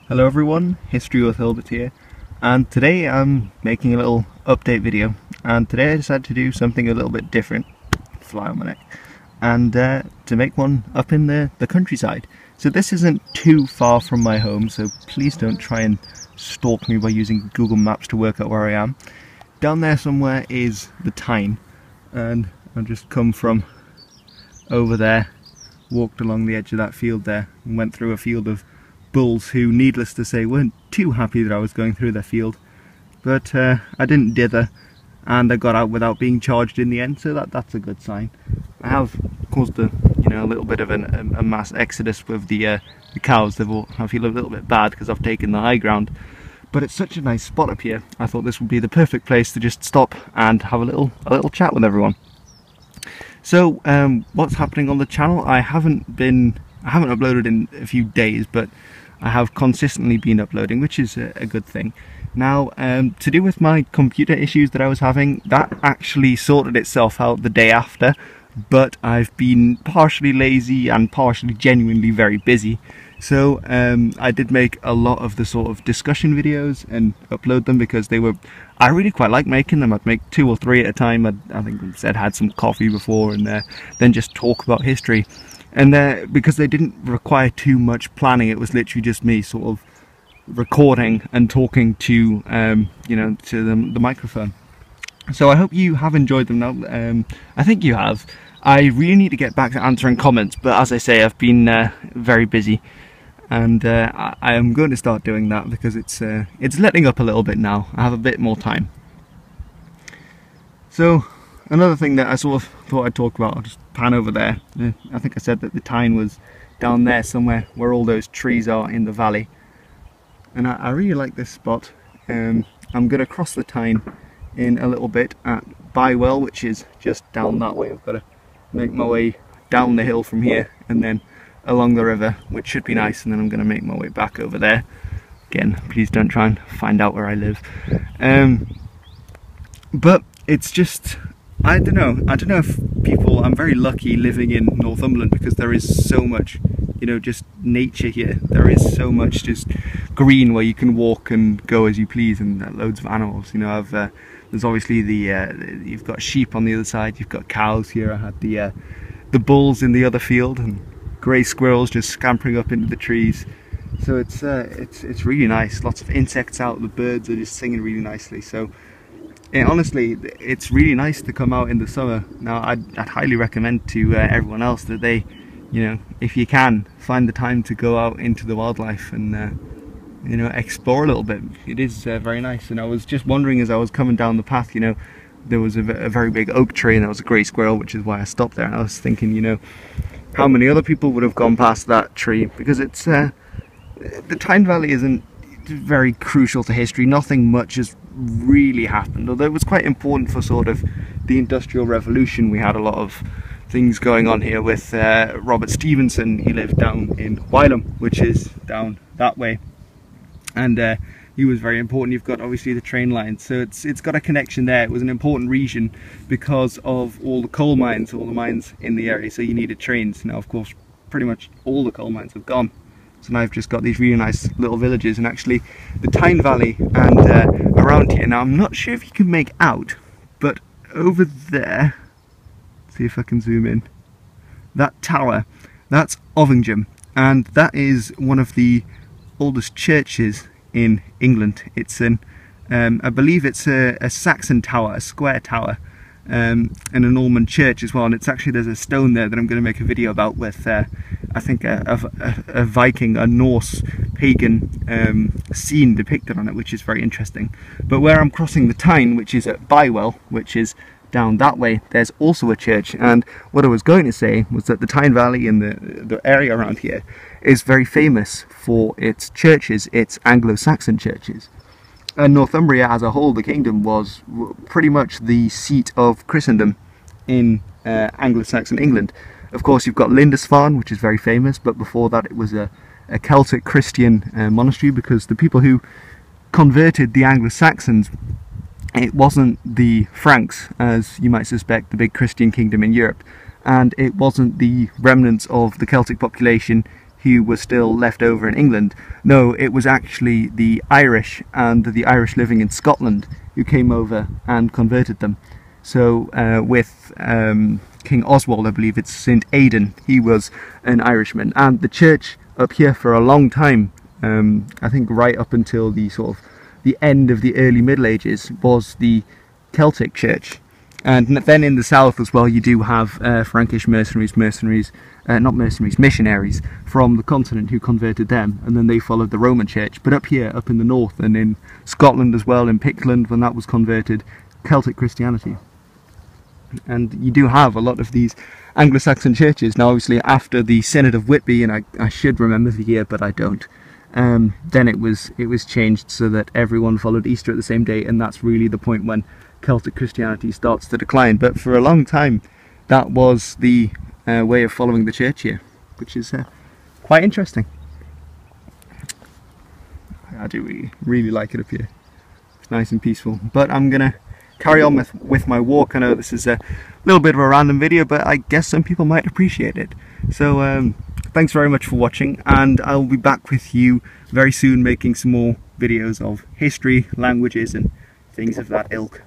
Hello everyone, History with Hilbert here, and today I'm making a little update video, and today I decided to do something a little bit different, fly on my neck, and to make one up in the countryside. So this isn't too far from my home, so please don't try and stalk me by using Google Maps to work out where I am. Down there somewhere is the Tyne, and I've just come from over there, walked along the edge of that field there, and went through a field of bulls who, needless to say, weren't too happy that I was going through their field, but I didn't dither and I got out without being charged in the end, so that's a good sign. I have caused a little bit of a mass exodus with the cows. I feel a little bit bad because I've taken the high ground, but it's such a nice spot up here. I thought this would be the perfect place to just stop and have a little chat with everyone. So what's happening on the channel? I haven't uploaded in a few days, but I have consistently been uploading, which is a good thing. Now, to do with my computer issues that I was having, that actually sorted itself out the day after, but I've been partially lazy and partially genuinely very busy. So I did make a lot of the sort of discussion videos and upload them because I really quite like making them. I'd make 2 or 3 at a time. I think I said had some coffee before and then just talk about history. And because they didn't require too much planning, it was literally just me sort of recording and talking to the microphone. So I hope you have enjoyed them now. I think you have. I really need to get back to answering comments, but as I say, I've been very busy, and I am going to start doing that because it's letting up a little bit now. I have a bit more time. So another thing that I sort of thought I'd talk about, I'll just pan over there. I think I said that the Tyne was down there somewhere where all those trees are in the valley. And I really like this spot. I'm going to cross the Tyne in a little bit at Bywell, which is just down that way. I've got to make my way down the hill from here and then along the river, which should be nice, and then I'm going to make my way back over there. Again, please don't try and find out where I live. But it's just, I don't know if I'm very lucky living in Northumberland because there is so much, just nature here. There is so much just green where you can walk and go as you please, and loads of animals. There's obviously you've got sheep on the other side, you've got cows here. I had the bulls in the other field, and grey squirrels just scampering up into the trees. So it's really nice. Lots of insects out. The birds are just singing really nicely. So honestly, it's really nice to come out in the summer. Now, I'd highly recommend to everyone else that they, if you can, find the time to go out into the wildlife and explore a little bit. It is very nice. And I was just wondering as I was coming down the path, there was a very big oak tree and there was a grey squirrel, which is why I stopped there. And I was thinking, how many other people would have gone past that tree, because it's the Tyne Valley isn't very crucial to history. Nothing much has really happened, although it was quite important for sort of the Industrial Revolution. We had a lot of things going on here with Robert Stevenson. He lived down in Wylam, which is down that way, and he was very important. You've got obviously the train lines, so it's got a connection there. It was an important region because of all the coal mines, all the mines in the area, so you needed trains. Now, of course, pretty much all the coal mines have gone, so now I've just got these really nice little villages. And actually the Tyne Valley and around here, now I'm not sure if you can make out, but over there, see if I can zoom in, that tower, that's Ovingham, and that is one of the oldest churches in England. It's I believe it's a Saxon tower, a square tower, and a Norman church as well. And there's a stone there that I'm going to make a video about with I think a Viking, a Norse pagan scene depicted on it, which is very interesting. But where I'm crossing the Tyne, which is at Bywell, which is down that way, there's also a church. And what I was going to say was that the Tyne Valley and the area around here is very famous for its churches, its Anglo-Saxon churches. And Northumbria as a whole, the kingdom, was pretty much the seat of Christendom in Anglo-Saxon England. Of course, you've got Lindisfarne, which is very famous, but before that it was a Celtic Christian monastery, because the people who converted the Anglo-Saxons, it wasn't the Franks, as you might suspect, the big Christian kingdom in Europe, and it wasn't the remnants of the Celtic population who were still left over in England. No, it was actually the Irish and the Irish living in Scotland who came over and converted them. So with King Oswald, I believe it's St. Aidan, he was an Irishman. And the church up here for a long time, I think right up until the sort of the end of the early Middle Ages, was the Celtic church. And then in the south as well, you do have Frankish missionaries from the continent who converted them, and then they followed the Roman church. But up here, up in the north, and in Scotland as well, in Pictland, when that was converted, Celtic Christianity. And you do have a lot of these Anglo-Saxon churches. Now obviously after the Synod of Whitby, and I should remember the year but I don't, then it was changed so that everyone followed Easter at the same day, and that's really the point when Celtic Christianity starts to decline. But for a long time that was the way of following the church here, which is quite interesting. I do really like it up here. It's nice and peaceful. But I'm gonna carry on with my walk. I know this is a little bit of a random video, but I guess some people might appreciate it. So thanks very much for watching, and I'll be back with you very soon making some more videos of history, languages and things of that ilk.